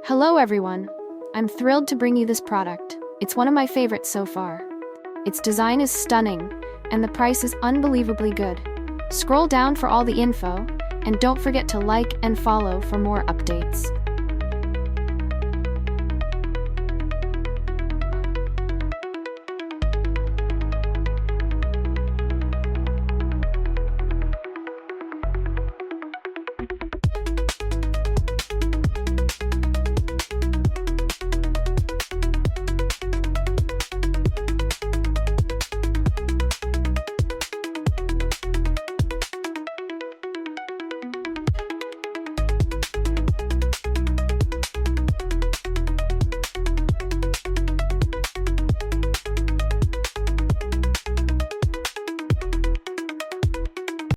Hello everyone! I'm thrilled to bring you this product. It's one of my favorites so far. Its design is stunning, and the price is unbelievably good. Scroll down for all the info, and don't forget to like and follow for more updates.